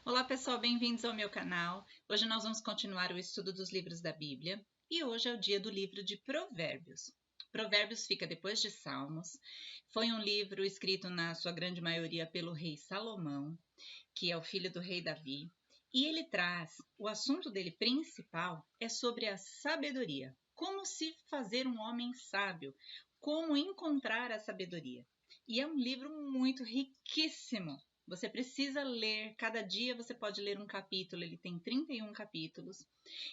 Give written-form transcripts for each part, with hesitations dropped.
Olá pessoal, bem-vindos ao meu canal. Hoje nós vamos continuar o estudo dos livros da Bíblia e hoje é o dia do livro de Provérbios. Provérbios fica depois de Salmos. Foi um livro escrito na sua grande maioria pelo rei Salomão, que é o filho do rei Davi, e ele traz, o assunto dele principal é sobre a sabedoria. Como se fazer um homem sábio, como encontrar a sabedoria. E é um livro muito riquíssimo. Você precisa ler, cada dia você pode ler um capítulo, ele tem 31 capítulos,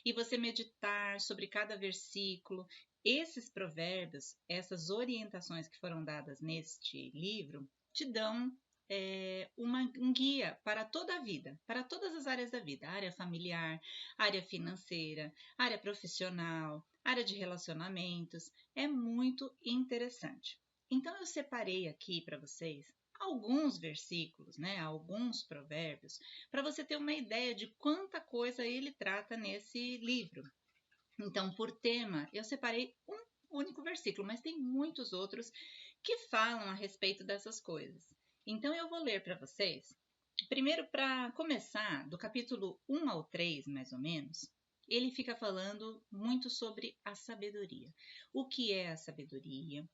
e você meditar sobre cada versículo. Esses provérbios, essas orientações que foram dadas neste livro, te dão um guia para toda a vida, para todas as áreas da vida, área familiar, área financeira, área profissional, área de relacionamentos. É muito interessante. Então eu separei aqui para vocês alguns versículos, né, alguns provérbios, para você ter uma ideia de quanta coisa ele trata nesse livro. Então, por tema, eu separei um único versículo, mas tem muitos outros que falam a respeito dessas coisas. Então, eu vou ler para vocês. Primeiro, para começar, do capítulo 1 ao 3, mais ou menos, ele fica falando muito sobre a sabedoria. O que é a sabedoria?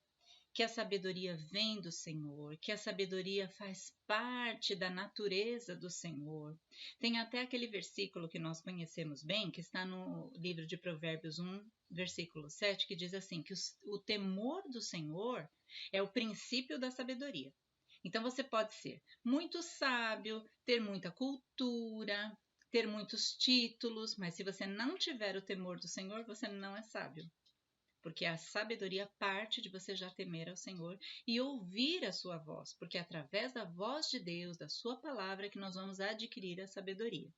Que a sabedoria vem do Senhor, que a sabedoria faz parte da natureza do Senhor. Tem até aquele versículo que nós conhecemos bem, que está no livro de Provérbios 1, versículo 7, que diz assim, que o temor do Senhor é o princípio da sabedoria. Então você pode ser muito sábio, ter muita cultura, ter muitos títulos, mas se você não tiver o temor do Senhor, você não é sábio. Porque a sabedoria parte de você já temer ao Senhor e ouvir a sua voz, porque é através da voz de Deus, da sua palavra, que nós vamos adquirir a sabedoria.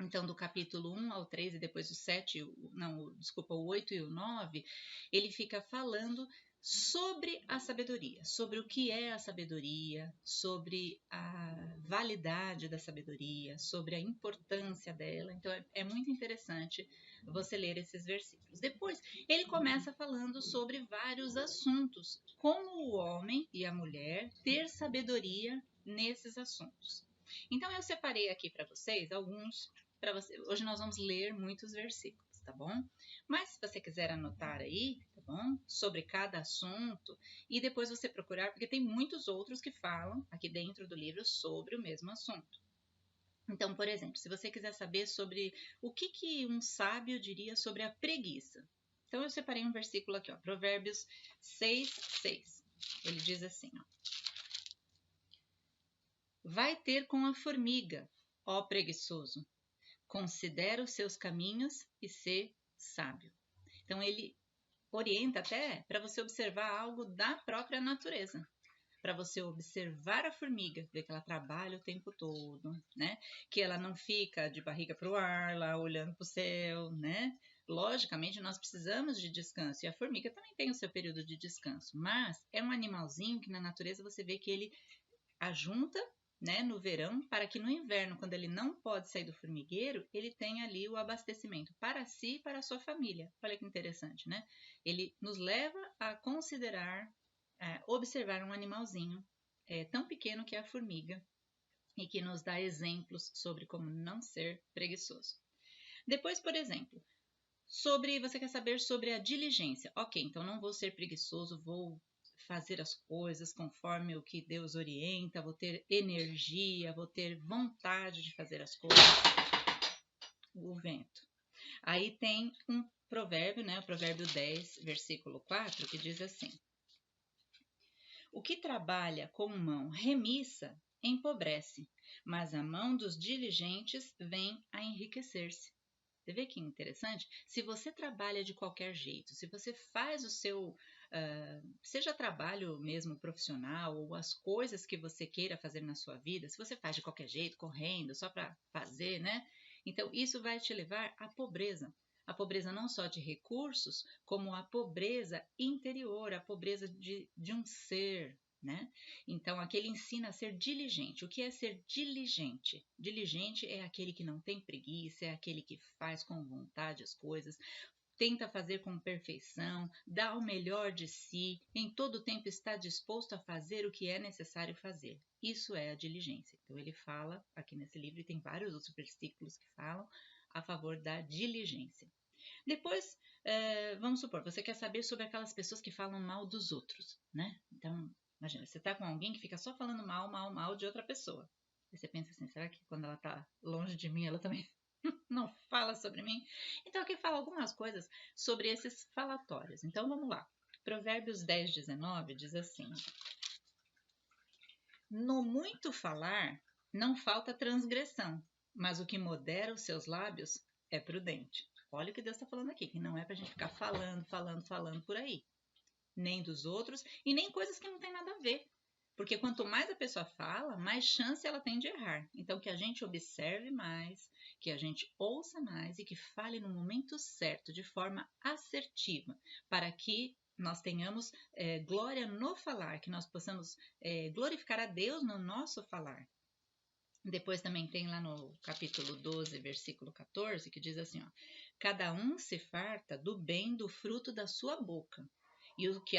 Então, do capítulo 1 ao 3 e depois o 7, não, desculpa, o 8 e o 9, ele fica falando sobre a sabedoria, sobre o que é a sabedoria, sobre a validade da sabedoria, sobre a importância dela. Então, é muito interessante você ler esses versículos. Depois, ele começa falando sobre vários assuntos, como o homem e a mulher ter sabedoria nesses assuntos. Então, eu separei aqui para vocês alguns para você. Hoje nós vamos ler muitos versículos, tá bom? Mas se você quiser anotar aí, tá bom? Sobre cada assunto e depois você procurar, porque tem muitos outros que falam aqui dentro do livro sobre o mesmo assunto. Então, por exemplo, se você quiser saber sobre o que um sábio diria sobre a preguiça. Então, eu separei um versículo aqui, ó, Provérbios 6, 6. Ele diz assim, ó. Vai ter com a formiga, ó preguiçoso, considera os seus caminhos e ser sábio. Então ele orienta até para você observar algo da própria natureza, para você observar a formiga, ver que ela trabalha o tempo todo, né? Que ela não fica de barriga para o ar, lá olhando para o céu, né? Logicamente, nós precisamos de descanso e a formiga também tem o seu período de descanso, mas é um animalzinho que na natureza você vê que ele ajunta, né, no verão, para que no inverno, quando ele não pode sair do formigueiro, ele tenha ali o abastecimento para si e para a sua família. Olha que interessante, né? Ele nos leva a considerar, observar um animalzinho tão pequeno que é a formiga e que nos dá exemplos sobre como não ser preguiçoso. Depois, por exemplo, você quer saber sobre a diligência. Ok, então não vou ser preguiçoso, vou fazer as coisas conforme o que Deus orienta, vou ter energia, vou ter vontade de fazer as coisas. O vento. Aí tem um provérbio, né? O provérbio 10, versículo 4, que diz assim: o que trabalha com mão remissa empobrece, mas a mão dos diligentes vem a enriquecer-se. Você vê que interessante? Se você trabalha de qualquer jeito, se você faz o seu, seja trabalho mesmo profissional ou as coisas que você queira fazer na sua vida, se você faz de qualquer jeito, correndo, só para fazer, né? Então, isso vai te levar à pobreza. A pobreza não só de recursos, como a pobreza interior, a pobreza de um ser, né? Então, aqui ele ensina a ser diligente. O que é ser diligente? Diligente é aquele que não tem preguiça, é aquele que faz com vontade as coisas, tenta fazer com perfeição, dá o melhor de si, em todo tempo está disposto a fazer o que é necessário fazer. Isso é a diligência. Então ele fala aqui nesse livro, e tem vários outros versículos que falam a favor da diligência. Depois, vamos supor, você quer saber sobre aquelas pessoas que falam mal dos outros, né? Então, imagina, você tá com alguém que fica só falando mal de outra pessoa. Aí você pensa assim, será que quando ela tá longe de mim, ela também não fala sobre mim? Então, aqui fala algumas coisas sobre esses falatórios. Então, vamos lá. Provérbios 10, 19 diz assim: no muito falar não falta transgressão, mas o que modera os seus lábios é prudente. Olha o que Deus está falando aqui, que não é para a gente ficar falando por aí. Nem dos outros e nem coisas que não tem nada a ver. Porque quanto mais a pessoa fala, mais chance ela tem de errar. Então, que a gente observe mais, que a gente ouça mais e que fale no momento certo, de forma assertiva, para que nós tenhamos glória no falar, que nós possamos glorificar a Deus no nosso falar. Depois também tem lá no capítulo 12, versículo 14, que diz assim, ó: cada um se farta do bem do fruto da sua boca, e o que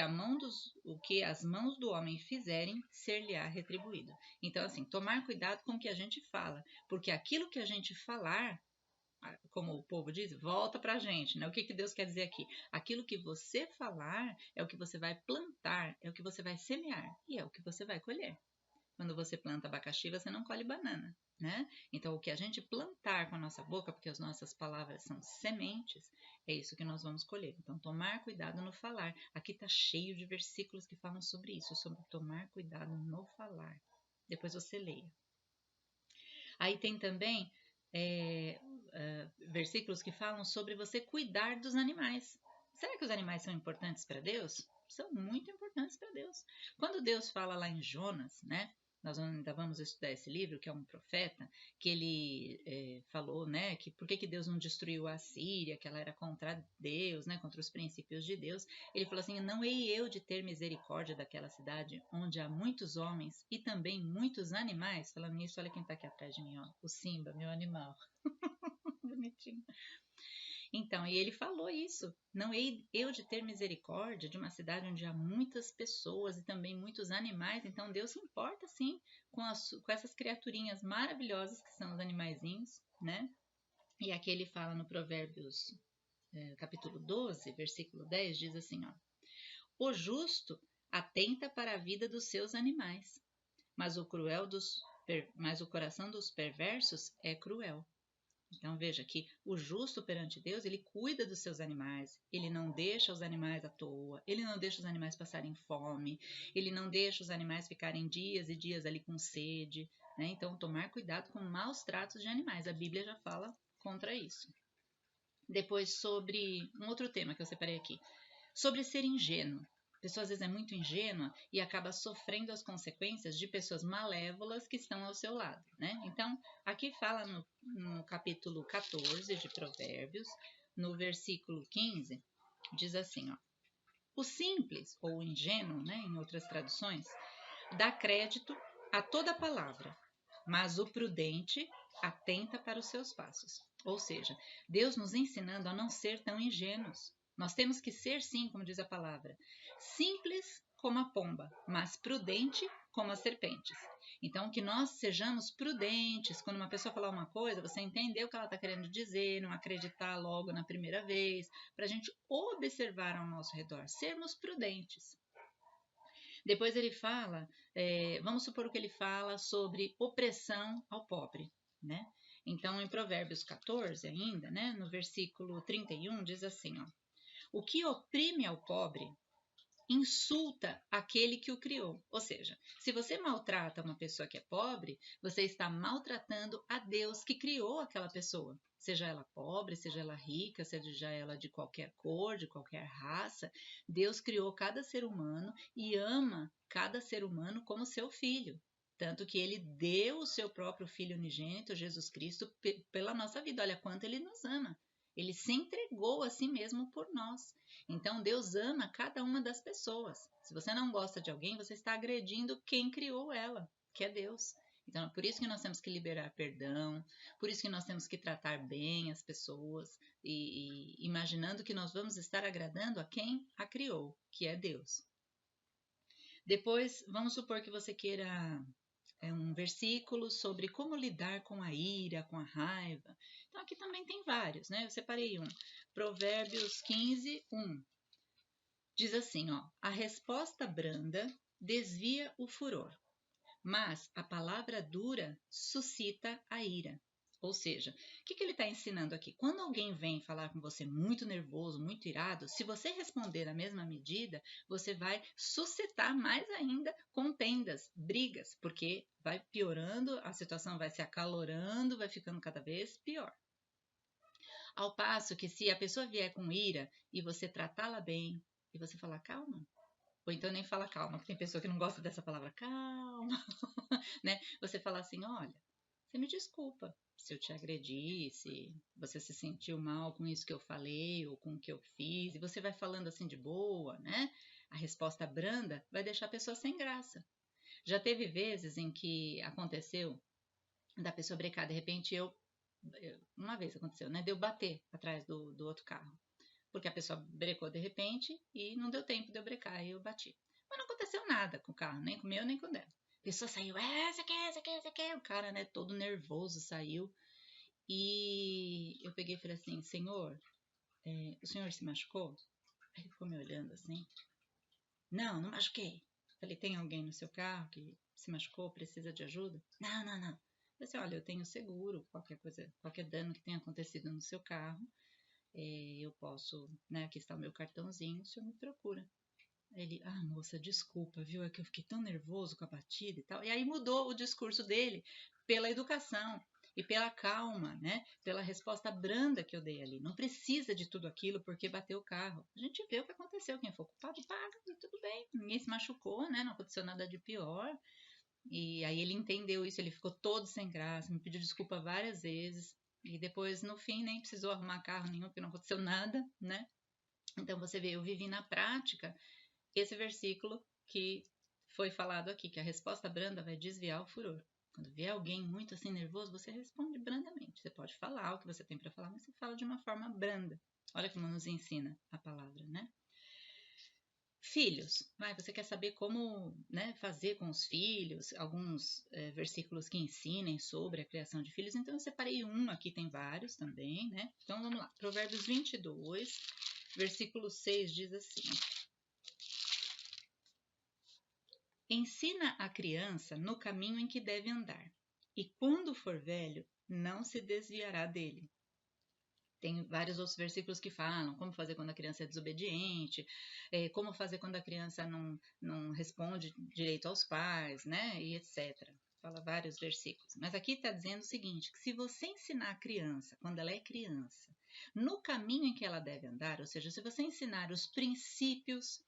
as mãos do homem fizerem, ser-lhe-á retribuído. Então, assim, tomar cuidado com o que a gente fala, porque aquilo que a gente falar, como o povo diz, volta pra gente, né? O que Deus quer dizer aqui? Aquilo que você falar é o que você vai plantar, é o que você vai semear, e é o que você vai colher. Quando você planta abacaxi, você não colhe banana, né? Então, o que a gente plantar com a nossa boca, porque as nossas palavras são sementes, é isso que nós vamos colher. Então, tomar cuidado no falar. Aqui está cheio de versículos que falam sobre isso, sobre tomar cuidado no falar. Depois você leia. Aí tem também versículos que falam sobre você cuidar dos animais. Será que os animais são importantes para Deus? São muito importantes para Deus. Quando Deus fala lá em Jonas, né? Nós ainda vamos estudar esse livro, que é um profeta, que ele falou, né, que por que Deus não destruiu a Síria, que ela era contra Deus, né, contra os princípios de Deus. Ele falou assim, não hei eu de ter misericórdia daquela cidade, onde há muitos homens e também muitos animais. Falando nisso, olha quem está aqui atrás de mim, ó, o Simba, meu animal. Bonitinho. Então, e ele falou isso, não hei eu de ter misericórdia de uma cidade onde há muitas pessoas e também muitos animais. Então, Deus se importa, sim, com essas criaturinhas maravilhosas que são os animaizinhos, né? E aqui ele fala no Provérbios, capítulo 12, versículo 10, diz assim, ó: o justo atenta para a vida dos seus animais, mas o coração dos perversos é cruel. Então veja que o justo perante Deus, ele cuida dos seus animais, ele não deixa os animais à toa, ele não deixa os animais passarem fome, ele não deixa os animais ficarem dias e dias ali com sede, né? Então tomar cuidado com maus tratos de animais, a Bíblia já fala contra isso. Depois sobre um outro tema que eu separei aqui, sobre ser ingênuo. A pessoa às vezes é muito ingênua e acaba sofrendo as consequências de pessoas malévolas que estão ao seu lado, né? Então, aqui fala no capítulo 14 de Provérbios, no versículo 15, diz assim, ó: o simples, ou o ingênuo, né, em outras traduções, dá crédito a toda palavra, mas o prudente atenta para os seus passos. Ou seja, Deus nos ensinando a não ser tão ingênuos. Nós temos que ser, sim, como diz a palavra, simples como a pomba, mas prudente como as serpentes. Então, que nós sejamos prudentes. Quando uma pessoa falar uma coisa, você entender o que ela está querendo dizer, não acreditar logo na primeira vez, para a gente observar ao nosso redor, sermos prudentes. Depois ele fala, vamos supor o que ele fala sobre opressão ao pobre, né? Então, em Provérbios 14 ainda, né, no versículo 31, diz assim, ó: o que oprime ao pobre insulta aquele que o criou. Ou seja, se você maltrata uma pessoa que é pobre, você está maltratando a Deus que criou aquela pessoa. Seja ela pobre, seja ela rica, seja ela de qualquer cor, de qualquer raça, Deus criou cada ser humano e ama cada ser humano como seu filho. Tanto que ele deu o seu próprio filho unigênito, Jesus Cristo, pela nossa vida. Olha quanto ele nos ama. Ele se entregou a si mesmo por nós. Então, Deus ama cada uma das pessoas. Se você não gosta de alguém, você está agredindo quem criou ela, que é Deus. Então, é por isso que nós temos que liberar perdão, por isso que nós temos que tratar bem as pessoas e imaginando que nós vamos estar agradando a quem a criou, que é Deus. Depois, vamos supor que você queira um versículo sobre como lidar com a ira, com a raiva. Então, aqui também tem vários, né? Eu separei um. Provérbios 15, 1. Diz assim, ó. A resposta branda desvia o furor, mas a palavra dura suscita a ira. Ou seja, o que ele está ensinando aqui? Quando alguém vem falar com você muito nervoso, muito irado, se você responder na mesma medida, você vai suscitar mais ainda contendas, brigas, porque vai piorando, a situação vai se acalorando, vai ficando cada vez pior. Ao passo que se a pessoa vier com ira e você tratá-la bem, e você falar calma, ou então nem fala calma, porque tem pessoa que não gosta dessa palavra calma, né? Você fala assim, olha, você me desculpa se eu te agredi, se você se sentiu mal com isso que eu falei ou com o que eu fiz, e você vai falando assim de boa, né? A resposta branda vai deixar a pessoa sem graça. Já teve vezes em que aconteceu da pessoa brecar, de repente uma vez aconteceu, né? Deu bater atrás do outro carro. Porque a pessoa brecou de repente e não deu tempo de eu brecar e eu bati. Mas não aconteceu nada com o carro, nem com o meu, nem com o dela. A pessoa saiu, você quer. O cara, né, todo nervoso saiu. E eu peguei e falei assim, senhor, o senhor se machucou? Aí ele ficou me olhando assim. Não, não machuquei. Falei, tem alguém no seu carro que se machucou, precisa de ajuda? Não. Falei assim, olha, eu tenho seguro, qualquer coisa, qualquer dano que tenha acontecido no seu carro, eu posso, né, aqui está o meu cartãozinho, o senhor me procura. Ele, moça, desculpa, viu, é que eu fiquei tão nervoso com a batida e tal. E aí mudou o discurso dele pela educação e pela calma, né, pela resposta branda que eu dei ali. Não precisa de tudo aquilo porque bateu o carro. A gente vê o que aconteceu, quem for culpado paga e tudo bem. Ninguém se machucou, né, não aconteceu nada de pior. E aí ele entendeu isso, ele ficou todo sem graça, me pediu desculpa várias vezes. E depois, no fim, nem precisou arrumar carro nenhum, porque não aconteceu nada, né? Então, você vê, eu vivi na prática esse versículo que foi falado aqui, que a resposta branda vai desviar o furor. Quando vier alguém muito assim nervoso, você responde brandamente. Você pode falar o que você tem para falar, mas você fala de uma forma branda. Olha como nos ensina a palavra, né? Filhos, você quer saber como, né, fazer com os filhos, alguns versículos que ensinem sobre a criação de filhos, então eu separei um, aqui tem vários também, né? Então vamos lá, Provérbios 22, versículo 6 diz assim: ensina a criança no caminho em que deve andar, e quando for velho, não se desviará dele. Tem vários outros versículos que falam como fazer quando a criança é desobediente, como fazer quando a criança não responde direito aos pais, né? E etc. Fala vários versículos. Mas aqui está dizendo o seguinte, que se você ensinar a criança, quando ela é criança, no caminho em que ela deve andar, ou seja, se você ensinar os princípios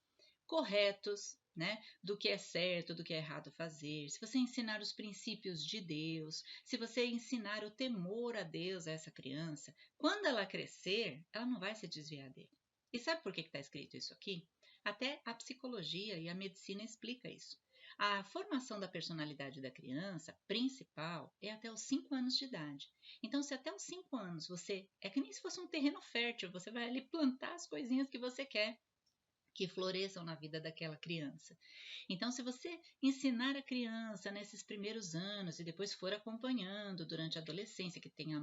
corretos, né, do que é certo, do que é errado fazer, se você ensinar os princípios de Deus, se você ensinar o temor a Deus a essa criança, quando ela crescer, ela não vai se desviar dele. E sabe por que está escrito isso aqui? Até a psicologia e a medicina explica isso. A formação da personalidade da criança principal é até os 5 anos de idade. Então, se até os 5 anos você... É que nem se fosse um terreno fértil, você vai ali plantar as coisinhas que você quer que floresçam na vida daquela criança. Então, se você ensinar a criança nesses primeiros anos e depois for acompanhando durante a adolescência, que tem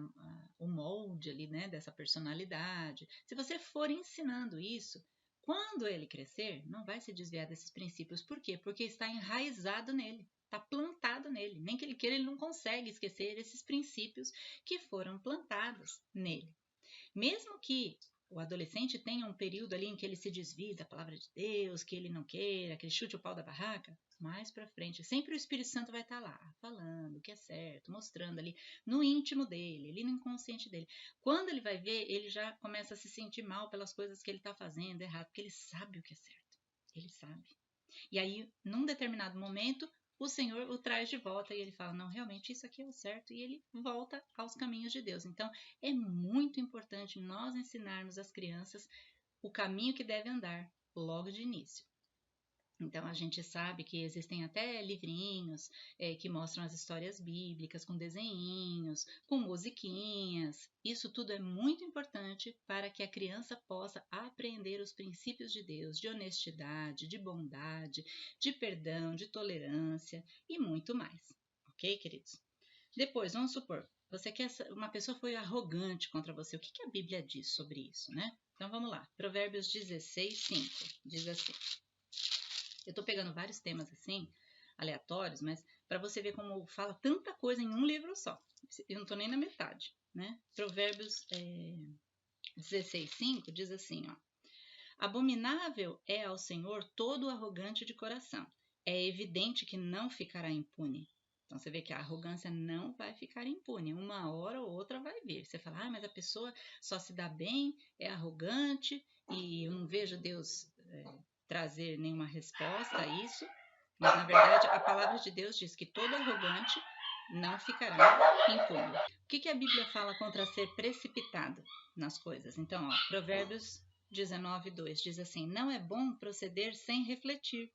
o molde ali, né, dessa personalidade, se você for ensinando isso, quando ele crescer, não vai se desviar desses princípios. Por quê? Porque está enraizado nele, está plantado nele. Nem que ele queira, ele não consegue esquecer esses princípios que foram plantados nele. Mesmo que o adolescente tenha um período ali em que ele se desvia da palavra de Deus, que ele não queira, que ele chute o pau da barraca, mais para frente, sempre o Espírito Santo vai estar lá, falando o que é certo, mostrando ali no íntimo dele, ali no inconsciente dele. Quando ele vai ver, ele já começa a se sentir mal pelas coisas que ele está fazendo errado, porque ele sabe o que é certo, ele sabe. E aí, num determinado momento, o Senhor o traz de volta e ele fala, não, realmente isso aqui é o certo, e ele volta aos caminhos de Deus. Então, é muito importante nós ensinarmos às crianças o caminho que deve andar logo de início. Então, a gente sabe que existem até livrinhos que mostram as histórias bíblicas, com desenhinhos, com musiquinhas. Isso tudo é muito importante para que a criança possa aprender os princípios de Deus, de honestidade, de bondade, de perdão, de tolerância e muito mais. Ok, queridos? Depois, vamos supor, uma pessoa foi arrogante contra você. O que a Bíblia diz sobre isso, né? Então, vamos lá. Provérbios 16, 5. Diz assim. Eu tô pegando vários temas assim, aleatórios, mas para você ver como fala tanta coisa em um livro só. Eu não tô nem na metade, né? Provérbios 16:5 diz assim, ó. Abominável é ao Senhor todo arrogante de coração. É evidente que não ficará impune. Então você vê que a arrogância não vai ficar impune. Uma hora ou outra vai vir. Você fala, mas a pessoa só se dá bem, é arrogante e eu não vejo Deus trazer nenhuma resposta a isso. Mas na verdade a palavra de Deus diz que todo arrogante não ficará impune. O que a Bíblia fala contra ser precipitado nas coisas? Então, ó, Provérbios 19:2 diz assim: não é bom proceder sem refletir,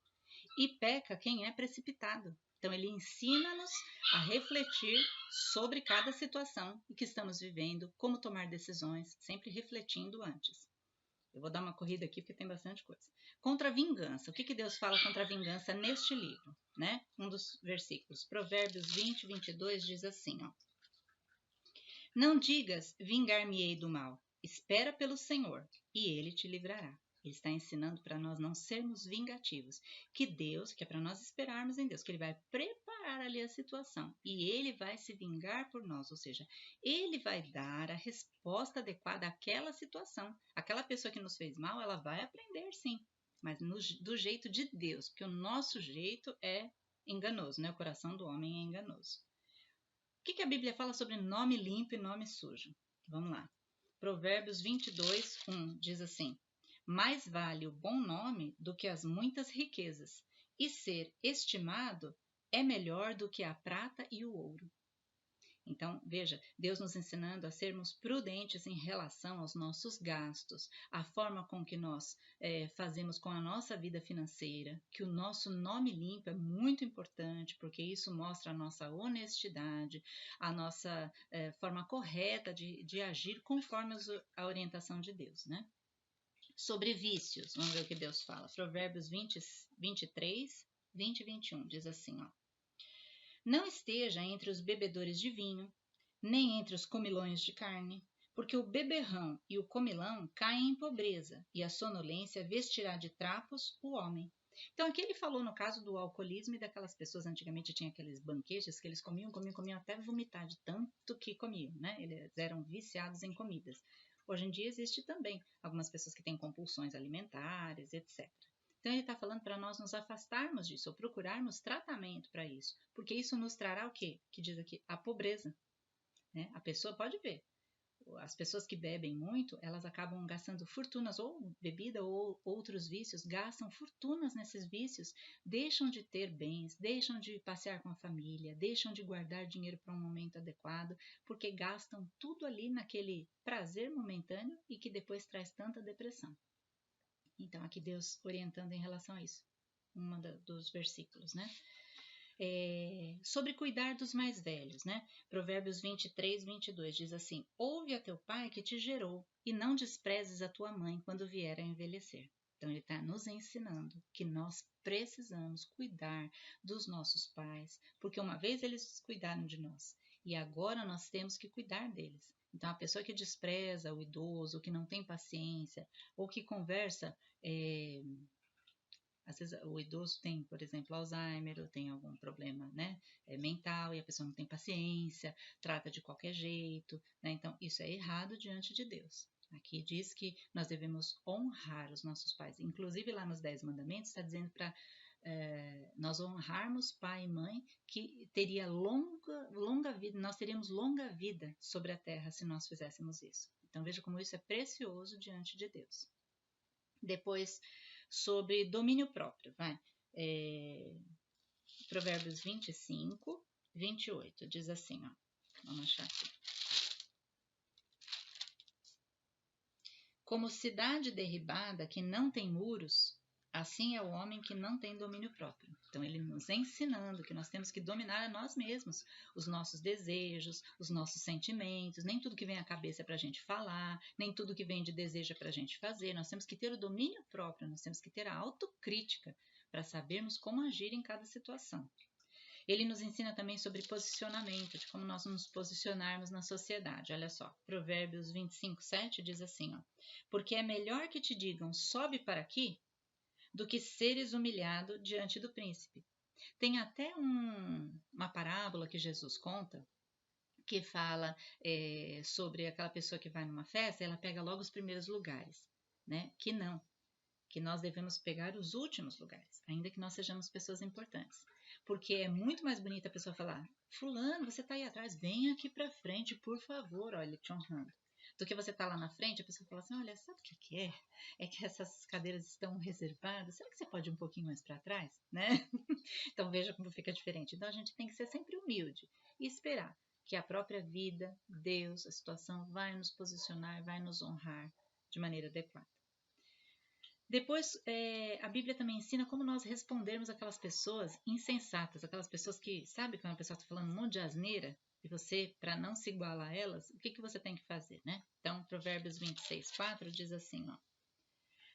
e peca quem é precipitado. Então, ele ensina-nos a refletir sobre cada situação em que estamos vivendo, como tomar decisões, sempre refletindo antes. Eu vou dar uma corrida aqui porque tem bastante coisa. Contra a vingança. O que Deus fala contra a vingança neste livro, né? Um dos versículos. Provérbios 20:22 diz assim, ó. Não digas, vingar-me-ei do mal. Espera pelo Senhor, e Ele te livrará. Ele está ensinando para nós não sermos vingativos. Que é para nós esperarmos em Deus, que Ele vai preparar ali a situação e Ele vai se vingar por nós, ou seja, Ele vai dar a resposta adequada àquela situação. Aquela pessoa que nos fez mal, ela vai aprender sim, mas do jeito de Deus, porque o nosso jeito é enganoso, né? O coração do homem é enganoso. O que a Bíblia fala sobre nome limpo e nome sujo? Vamos lá. Provérbios 22:1 diz assim: mais vale o bom nome do que as muitas riquezas, e ser estimado é melhor do que a prata e o ouro. Então, veja, Deus nos ensinando a sermos prudentes em relação aos nossos gastos, a forma com que nós fazemos com a nossa vida financeira, que o nosso nome limpo é muito importante, porque isso mostra a nossa honestidade, a nossa forma correta de agir conforme a orientação de Deus, né? Sobre vícios, vamos ver o que Deus fala. Provérbios 23, 20 e 21, diz assim, ó. Não esteja entre os bebedores de vinho, nem entre os comilões de carne, porque o beberrão e o comilão caem em pobreza, e a sonolência vestirá de trapos o homem. Então, aqui ele falou no caso do alcoolismo e daquelas pessoas, antigamente tinha aqueles banquetes que eles comiam até vomitar de tanto que comiam, né? Eles eram viciados em comidas. Hoje em dia existe também algumas pessoas que têm compulsões alimentares, etc. Então, ele está falando para nós nos afastarmos disso, ou procurarmos tratamento para isso, porque isso nos trará o quê? Que diz aqui, a pobreza. Né? A pessoa pode ver, as pessoas que bebem muito, elas acabam gastando fortunas, ou bebida ou outros vícios, gastam fortunas nesses vícios, deixam de ter bens, deixam de passear com a família, deixam de guardar dinheiro para um momento adequado, porque gastam tudo ali naquele prazer momentâneo e que depois traz tanta depressão. Então, aqui Deus orientando em relação a isso, dos versículos, né? Sobre cuidar dos mais velhos, né? Provérbios 23:22 diz assim: ouve a teu pai que te gerou e não desprezes a tua mãe quando vier a envelhecer. Então, ele está nos ensinando que nós precisamos cuidar dos nossos pais, porque uma vez eles cuidaram de nós e agora nós temos que cuidar deles. Então, a pessoa que despreza o idoso, que não tem paciência, ou que conversa, às vezes o idoso tem, por exemplo, Alzheimer, ou tem algum problema, né, mental, e a pessoa não tem paciência, trata de qualquer jeito, né? Então, isso é errado diante de Deus. Aqui diz que nós devemos honrar os nossos pais. Inclusive, lá nos 10 mandamentos, está dizendo para nós honrarmos pai e mãe, que teria longa vida, nós teríamos longa vida sobre a terra se nós fizéssemos isso. Então, veja como isso é precioso diante de Deus. Depois, sobre domínio próprio, vai. Provérbios 25:28, diz assim, ó. Vamos achar aqui. Como cidade derribada que não tem muros, Assim é o homem que não tem domínio próprio. Então, ele nos ensinando que nós temos que dominar a nós mesmos, os nossos desejos, os nossos sentimentos, nem tudo que vem à cabeça é para a gente falar, nem tudo que vem de desejo é para a gente fazer. Nós temos que ter o domínio próprio, nós temos que ter a autocrítica para sabermos como agir em cada situação. Ele nos ensina também sobre posicionamento, de como nós nos posicionarmos na sociedade. Olha só, Provérbios 25:7 diz assim, ó, porque é melhor que te digam, sobe para aqui, do que seres humilhado diante do príncipe. Tem até uma parábola que Jesus conta, que fala sobre aquela pessoa que vai numa festa, ela pega logo os primeiros lugares, né? Que nós devemos pegar os últimos lugares, ainda que nós sejamos pessoas importantes. Porque é muito mais bonito a pessoa falar, fulano, você está aí atrás, vem aqui para frente, por favor, olha, te honrando. Do que você está lá na frente, a pessoa fala assim, olha, sabe o que é? É que essas cadeiras estão reservadas, será que você pode ir um pouquinho mais para trás? Né? Então veja como fica diferente. Então a gente tem que ser sempre humilde e esperar que a própria vida, Deus, a situação vai nos posicionar, vai nos honrar de maneira adequada. Depois, a Bíblia também ensina como nós respondermos aquelas pessoas insensatas, aquelas pessoas que, sabe quando a pessoa está falando um monte de asneira, e você, para não se igualar a elas, o que você tem que fazer, né? Então, Provérbios 26:4 diz assim, ó,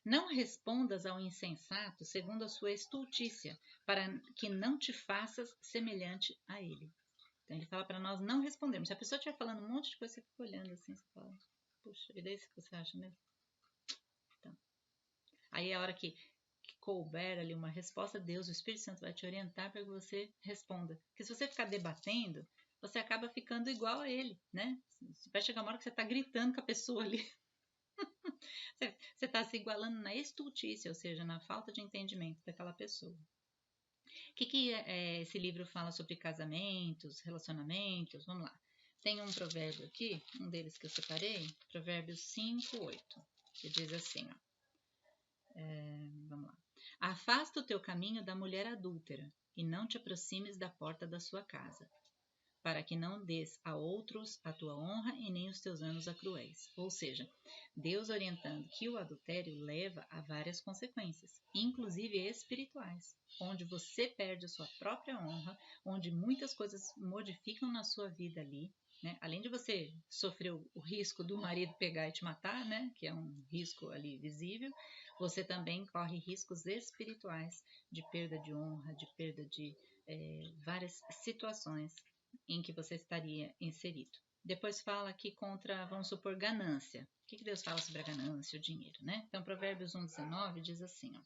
não respondas ao insensato segundo a sua estultícia, para que não te faças semelhante a ele. Então, ele fala para nós não respondermos. Se a pessoa estiver falando um monte de coisa, você fica olhando assim, você fala, puxa, e daí o que você acha mesmo? Então, aí é a hora que couber ali uma resposta, Deus, o Espírito Santo vai te orientar para que você responda. Porque se você ficar debatendo, você acaba ficando igual a ele, né? Vai chegar uma hora que você está gritando com a pessoa ali. Você está se igualando na estultícia, ou seja, na falta de entendimento daquela pessoa. O que esse livro fala sobre casamentos, relacionamentos? Vamos lá. Tem um provérbio aqui, um deles que eu separei, Provérbios 5:8, que diz assim, ó. Vamos lá. Afasta o teu caminho da mulher adúltera e não te aproximes da porta da sua casa, para que não dês a outros a tua honra e nem os teus anos a cruéis. Ou seja, Deus orientando que o adultério leva a várias consequências, inclusive espirituais, onde você perde a sua própria honra, onde muitas coisas modificam na sua vida ali, né? Além de você sofrer o risco do marido pegar e te matar, né? Que é um risco ali visível, você também corre riscos espirituais de perda de honra, de perda de várias situações em que você estaria inserido. Depois fala aqui contra, vamos supor, ganância. O que Deus fala sobre a ganância, o dinheiro, né? Então, Provérbios 1:19 diz assim, ó.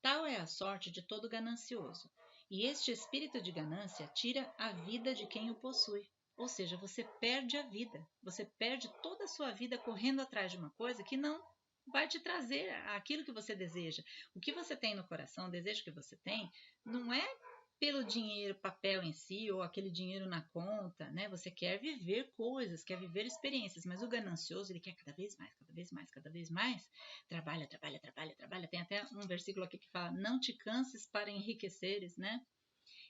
Tal é a sorte de todo ganancioso, e este espírito de ganância tira a vida de quem o possui. Ou seja, você perde a vida, você perde toda a sua vida correndo atrás de uma coisa que não vai te trazer aquilo que você deseja. O que você tem no coração, o desejo que você tem, não é pelo dinheiro, papel em si, ou aquele dinheiro na conta, né? Você quer viver coisas, quer viver experiências, mas o ganancioso, ele quer cada vez mais, cada vez mais, cada vez mais. Trabalha, trabalha, trabalha, trabalha. Tem até um versículo aqui que fala, não te canses para enriqueceres, né?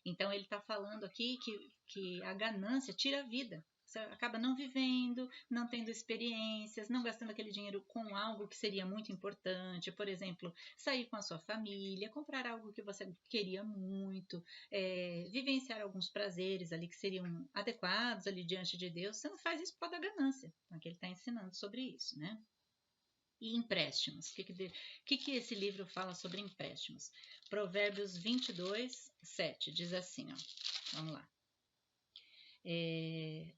Então, ele está falando aqui que a ganância tira a vida. Você acaba não vivendo, não tendo experiências, não gastando aquele dinheiro com algo que seria muito importante. Por exemplo, sair com a sua família, comprar algo que você queria muito, vivenciar alguns prazeres ali que seriam adequados ali diante de Deus. Você não faz isso por causa da ganância. Então, aqui ele está ensinando sobre isso, né? E empréstimos. O que esse livro fala sobre empréstimos? Provérbios 22:7 diz assim, ó. Vamos lá.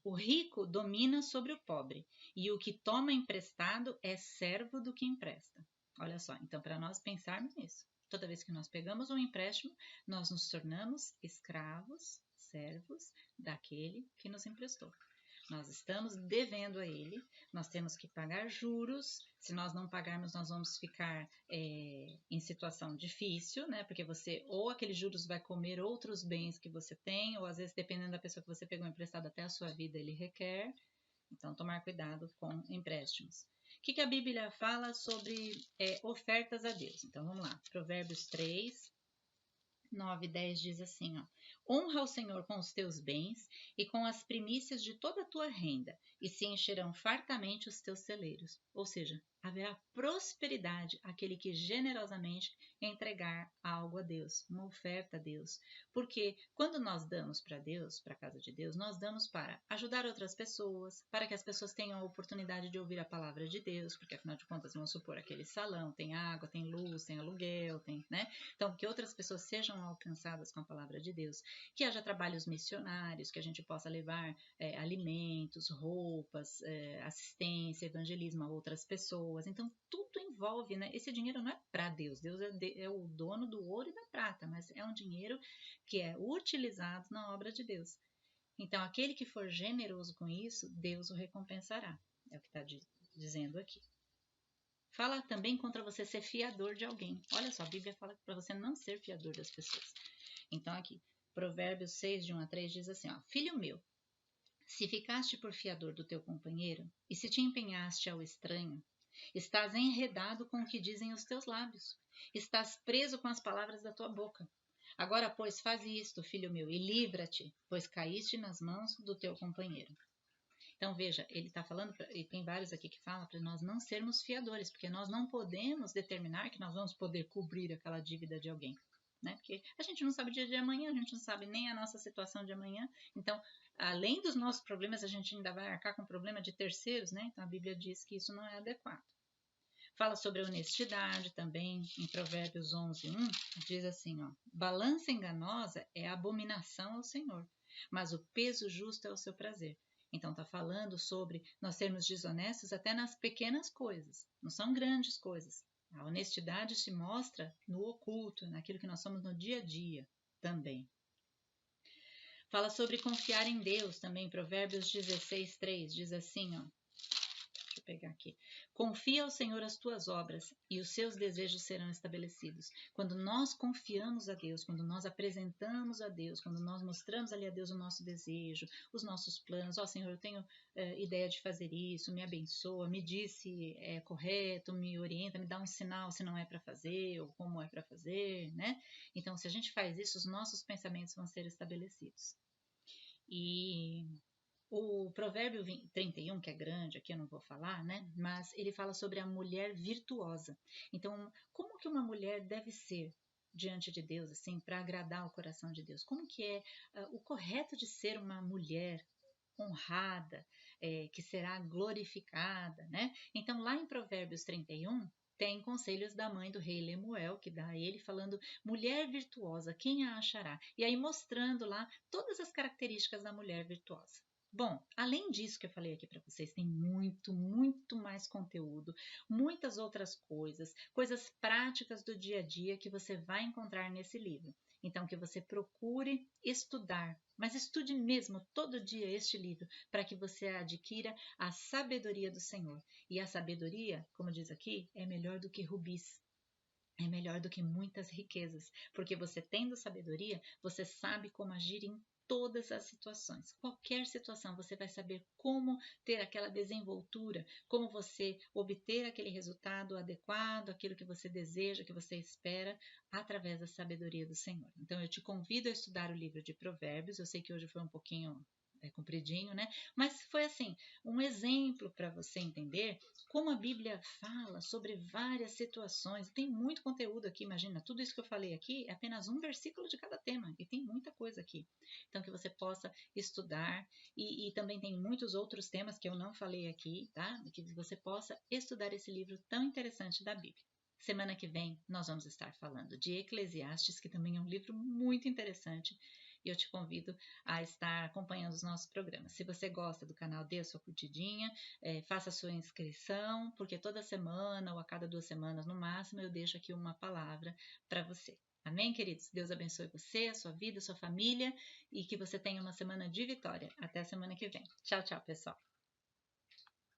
O rico domina sobre o pobre, e o que toma emprestado é servo do que empresta. Olha só, então para nós pensarmos nisso. Toda vez que nós pegamos um empréstimo, nós nos tornamos escravos, servos daquele que nos emprestou. Nós estamos devendo a ele, nós temos que pagar juros. Se nós não pagarmos, nós vamos ficar em situação difícil, né? Porque ou aqueles juros vai comer outros bens que você tem, ou às vezes, dependendo da pessoa que você pegou emprestado, até a sua vida ele requer. Então, tomar cuidado com empréstimos. O que a Bíblia fala sobre ofertas a Deus? Então, vamos lá. Provérbios 3:9-10 diz assim, ó. Honra o Senhor com os teus bens e com as primícias de toda a tua renda, e se encherão fartamente os teus celeiros. Ou seja, haverá prosperidade àquele que generosamente entregar algo a Deus, uma oferta a Deus. Porque quando nós damos para Deus, para a casa de Deus, nós damos para ajudar outras pessoas, para que as pessoas tenham a oportunidade de ouvir a palavra de Deus, porque afinal de contas, vamos supor, aquele salão tem água, tem luz, tem aluguel, tem, né? Então, que outras pessoas sejam alcançadas com a palavra de Deus, que haja trabalhos missionários, que a gente possa levar alimentos, roupas, assistência, evangelismo a outras pessoas. Então, tudo envolve, né? Esse dinheiro não é para Deus. Deus é o dono do ouro e da prata, mas é um dinheiro que é utilizado na obra de Deus. Então, aquele que for generoso com isso, Deus o recompensará. É o que está dizendo aqui. Fala também contra você ser fiador de alguém. Olha só, a Bíblia fala para você não ser fiador das pessoas. Então, aqui, Provérbios 6, de 1 a 3, diz assim, ó, filho meu, se ficaste por fiador do teu companheiro, e se te empenhaste ao estranho, estás enredado com o que dizem os teus lábios, estás preso com as palavras da tua boca. Agora, pois, faz isto, filho meu, e livra-te, pois caíste nas mãos do teu companheiro. Então, veja, ele está falando, e tem vários aqui que falam para nós não sermos fiadores, porque nós não podemos determinar que nós vamos poder cobrir aquela dívida de alguém. Né? Porque a gente não sabe o dia de amanhã, a gente não sabe nem a nossa situação de amanhã. Então, além dos nossos problemas, a gente ainda vai arcar com o problema de terceiros, né? Então, a Bíblia diz que isso não é adequado. Fala sobre a honestidade também, em Provérbios 11, 1, diz assim, ó, balança enganosa é abominação ao Senhor, mas o peso justo é o seu prazer. Então, está falando sobre nós sermos desonestos até nas pequenas coisas, não são grandes coisas. A honestidade se mostra no oculto, naquilo que nós somos no dia a dia também. Fala sobre confiar em Deus também, Provérbios 16, 3, diz assim, ó, deixa eu pegar aqui. Confia ao Senhor as tuas obras e os seus desejos serão estabelecidos. Quando nós confiamos a Deus, quando nós apresentamos a Deus, quando nós mostramos ali a Deus o nosso desejo, os nossos planos, ó Senhor, eu tenho ideia de fazer isso, me abençoa, me diz se é correto, me orienta, me dá um sinal se não é para fazer ou como é para fazer, né? Então, se a gente faz isso, os nossos pensamentos vão ser estabelecidos. E o provérbio 31, que é grande, aqui eu não vou falar, né? Mas ele fala sobre a mulher virtuosa. Então, como que uma mulher deve ser diante de Deus, assim, para agradar o coração de Deus? Como que é o correto de ser uma mulher honrada, que será glorificada, né? Então, lá em Provérbios 31, tem conselhos da mãe do rei Lemuel, que dá a ele, falando, mulher virtuosa, quem a achará? E aí mostrando lá todas as características da mulher virtuosa. Bom, além disso que eu falei aqui para vocês, tem muito mais conteúdo, muitas outras coisas, coisas práticas do dia a dia que você vai encontrar nesse livro. Então, que você procure estudar, mas estude mesmo todo dia este livro, para que você adquira a sabedoria do Senhor. E a sabedoria, como diz aqui, é melhor do que rubis. É melhor do que muitas riquezas, porque você tendo sabedoria, você sabe como agir em todas as situações. Qualquer situação, você vai saber como ter aquela desenvoltura, como você obter aquele resultado adequado, aquilo que você deseja, que você espera, através da sabedoria do Senhor. Então, eu te convido a estudar o livro de Provérbios. Eu sei que hoje foi um pouquinho compridinho, né? Mas foi assim, um exemplo para você entender como a Bíblia fala sobre várias situações. Tem muito conteúdo aqui, imagina, tudo isso que eu falei aqui é apenas um versículo de cada tema, e tem muita coisa aqui. Então, que você possa estudar, e também tem muitos outros temas que eu não falei aqui, tá? Que você possa estudar esse livro tão interessante da Bíblia. Semana que vem nós vamos estar falando de Eclesiastes, que também é um livro muito interessante, e eu te convido a estar acompanhando os nossos programas. Se você gosta do canal, dê a sua curtidinha, faça a sua inscrição, porque toda semana ou a cada 2 semanas no máximo eu deixo aqui uma palavra para você. Amém, queridos? Deus abençoe você, a sua vida, a sua família e que você tenha uma semana de vitória. Até a semana que vem. Tchau, tchau, pessoal.